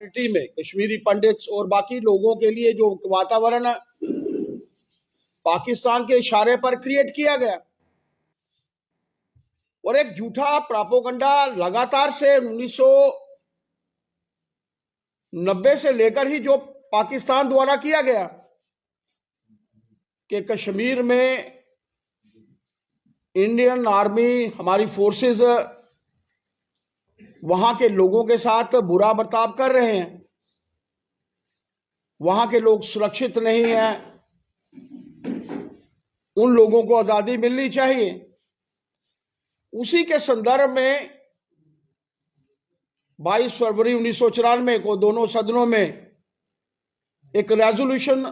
में कश्मीरी पंडित्स और बाकी लोगों के लिए जो वातावरण पाकिस्तान के इशारे पर क्रिएट किया गया और एक झूठा प्रोपेगेंडा लगातार से 1990 से लेकर ही जो पाकिस्तान द्वारा किया गया कि कश्मीर में इंडियन आर्मी, हमारी फोर्सेस वहां के लोगों के साथ बुरा बर्ताव कर रहे हैं, वहां के लोग सुरक्षित नहीं हैं, उन लोगों को आजादी मिलनी चाहिए। उसी के संदर्भ में 22 फरवरी 1994 को दोनों सदनों में एक रेजोल्यूशन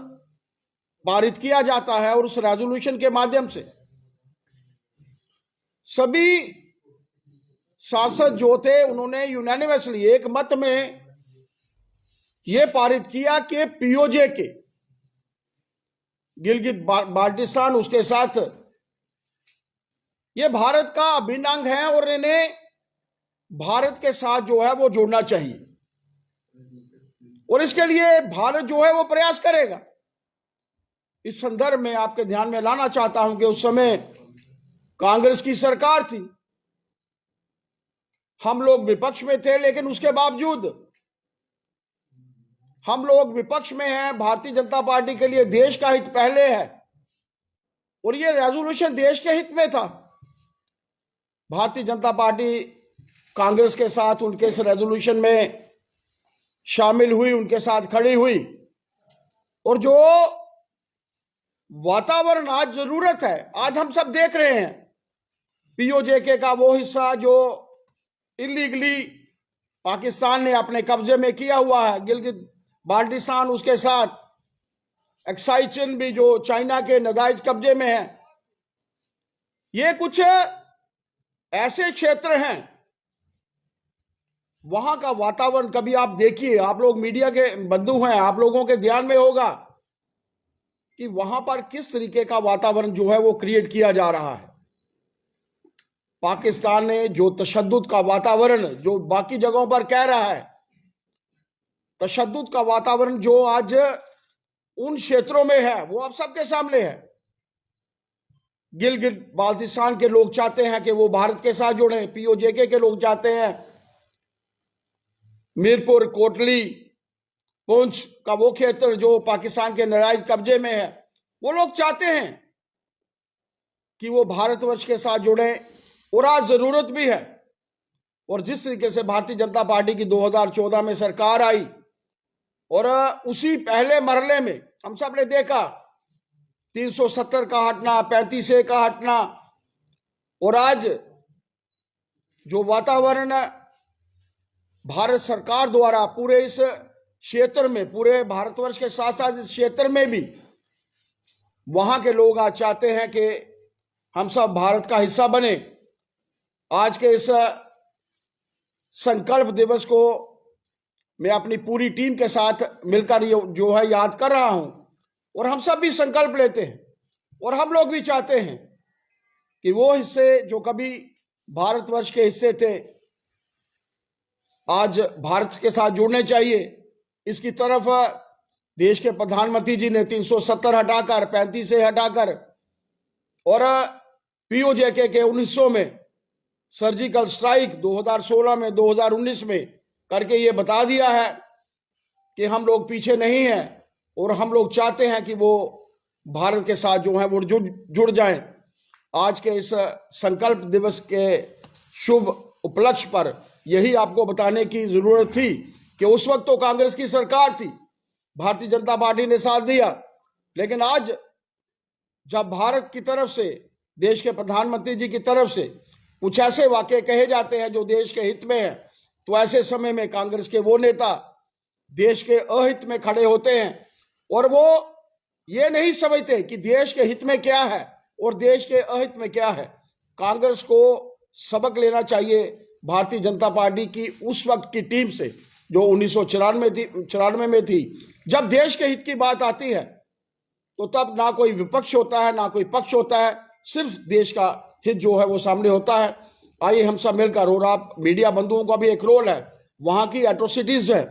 पारित किया जाता है और उस रेजोल्यूशन के माध्यम से सभी सांसद जो थे उन्होंने यूनानिमसली एक मत में यह पारित किया कि पीओजे के गिलगित बाल्टिस्तान उसके साथ ये भारत का अभिन्न अंग है और इन्हें भारत के साथ जो है वो जोड़ना चाहिए और इसके लिए भारत जो है वो प्रयास करेगा। इस संदर्भ में आपके ध्यान में लाना चाहता हूं कि उस समय कांग्रेस की सरकार थी, हम लोग विपक्ष में थे, लेकिन उसके बावजूद हम लोग विपक्ष में हैं। भारतीय जनता पार्टी के लिए देश का हित पहले है और ये रेजोल्यूशन देश के हित में था। भारतीय जनता पार्टी कांग्रेस के साथ उनके इस रेजोल्यूशन में शामिल हुई, उनके साथ खड़ी हुई और जो वातावरण आज जरूरत है, आज हम सब देख रहे हैं पीओजे का वो हिस्सा जो इलीगली पाकिस्तान ने अपने कब्जे में किया हुआ है, गिलगित बाल्टिस्तान उसके साथ एक्साई चिन भी जो चाइना के नाजायज कब्जे में है। ये कुछ ऐसे क्षेत्र हैं, वहां का वातावरण कभी आप देखिए, आप लोग मीडिया के बंधु हैं, आप लोगों के ध्यान में होगा कि वहां पर किस तरीके का वातावरण जो है वो क्रिएट किया जा रहा है। पाकिस्तान ने जो तशद्दुद का वातावरण जो बाकी जगहों पर कह रहा है, तशद्दुद का वातावरण जो आज उन क्षेत्रों में है वो आप सबके सामने है। गिलगित बाल्टिस्तान के लोग चाहते हैं कि वो भारत के साथ जुड़े, पीओजे के लोग चाहते हैं मीरपुर, कोटली, पुंछ का वो क्षेत्र जो पाकिस्तान के नाजायज कब्जे में है, वो लोग चाहते हैं कि वो भारतवर्ष के साथ जुड़े और आज जरूरत भी है। और जिस तरीके से भारतीय जनता पार्टी की 2014 में सरकार आई और उसी पहले मरहले में हम सब ने देखा 370 का हटना, 35A का हटना और आज जो वातावरण भारत सरकार द्वारा पूरे इस क्षेत्र में, पूरे भारतवर्ष के साथ साथ इस क्षेत्र में भी वहां के लोग आज चाहते हैं कि हम सब भारत का हिस्सा बने। आज के इस संकल्प दिवस को मैं अपनी पूरी टीम के साथ मिलकर जो है याद कर रहा हूं और हम सब भी संकल्प लेते हैं और हम लोग भी चाहते हैं कि वो हिस्से जो कभी भारतवर्ष के हिस्से थे आज भारत के साथ जुड़ने चाहिए। इसकी तरफ देश के प्रधानमंत्री जी ने 370 हटाकर 35A हटाकर और पीओजे के 1900 में सर्जिकल स्ट्राइक 2016 में 2019 में करके ये बता दिया है कि हम लोग पीछे नहीं हैं और हम लोग चाहते हैं कि वो भारत के साथ जो है वो जुड़ जाएं। आज के इस संकल्प दिवस के शुभ उपलक्ष्य पर यही आपको बताने की जरूरत थी कि उस वक्त तो कांग्रेस की सरकार थी, भारतीय जनता पार्टी ने साथ दिया, लेकिन आज जब भारत की तरफ से, देश के प्रधानमंत्री जी की तरफ से कुछ ऐसे वाक्य कहे जाते हैं जो देश के हित में है, तो ऐसे समय में कांग्रेस के वो नेता देश के अहित में खड़े होते हैं और वो ये नहीं समझते कि देश के हित में क्या है और देश के अहित में क्या है। कांग्रेस को सबक लेना चाहिए भारतीय जनता पार्टी की उस वक्त की टीम से जो 1994 में थी। जब देश के हित की बात आती है तो तब ना कोई विपक्ष होता है ना कोई पक्ष होता है, सिर्फ देश का हित जो है वो सामने होता है। आइए हम सब मिलकर, और आप मीडिया बंधुओं का भी एक रोल है, वहां की एट्रोसिटीज है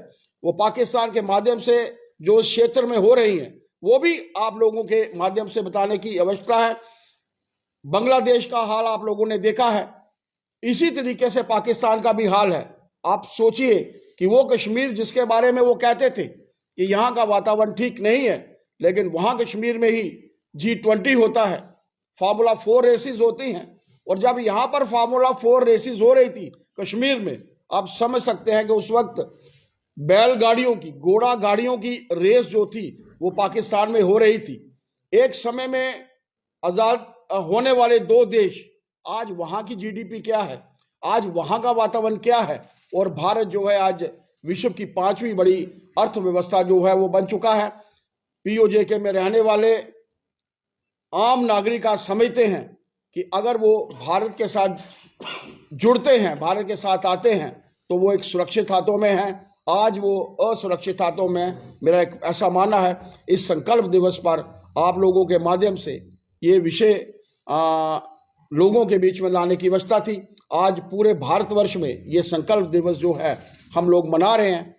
वो पाकिस्तान के माध्यम से जो इस क्षेत्र में हो रही हैं वो भी आप लोगों के माध्यम से बताने की आवश्यकता है। बांग्लादेश का हाल आप लोगों ने देखा है, इसी तरीके से पाकिस्तान का भी हाल है। आप सोचिए कि वो कश्मीर जिसके बारे में वो कहते थे कि यहाँ का वातावरण ठीक नहीं है, लेकिन वहाँ कश्मीर में ही G20 होता है, फार्मूला 4 रेसेस होती हैं, और जब यहाँ पर फार्मूला 4 रेसेस हो रही थी कश्मीर में, आप समझ सकते हैं कि उस वक्त बैलगाड़ियों की, घोड़ा गाड़ियों की रेस जो थी वो पाकिस्तान में हो रही थी। एक समय में आजाद होने वाले 2 देश, आज वहां की जीडीपी क्या है, आज वहां का वातावरण क्या है, और भारत जो है आज विश्व की 5वीं बड़ी अर्थव्यवस्था जो है वो बन चुका है। पीओजेके में रहने वाले आम नागरिक आज समझते हैं कि अगर वो भारत के साथ जुड़ते हैं, भारत के साथ आते हैं, तो वो एक सुरक्षित हाथों में है। आज वो असुरक्षित हाथों में, मेरा एक ऐसा मानना है। इस संकल्प दिवस पर आप लोगों के माध्यम से ये विषय लोगों के बीच में लाने की आवश्यकता थी। आज पूरे भारतवर्ष में ये संकल्प दिवस जो है हम लोग मना रहे हैं।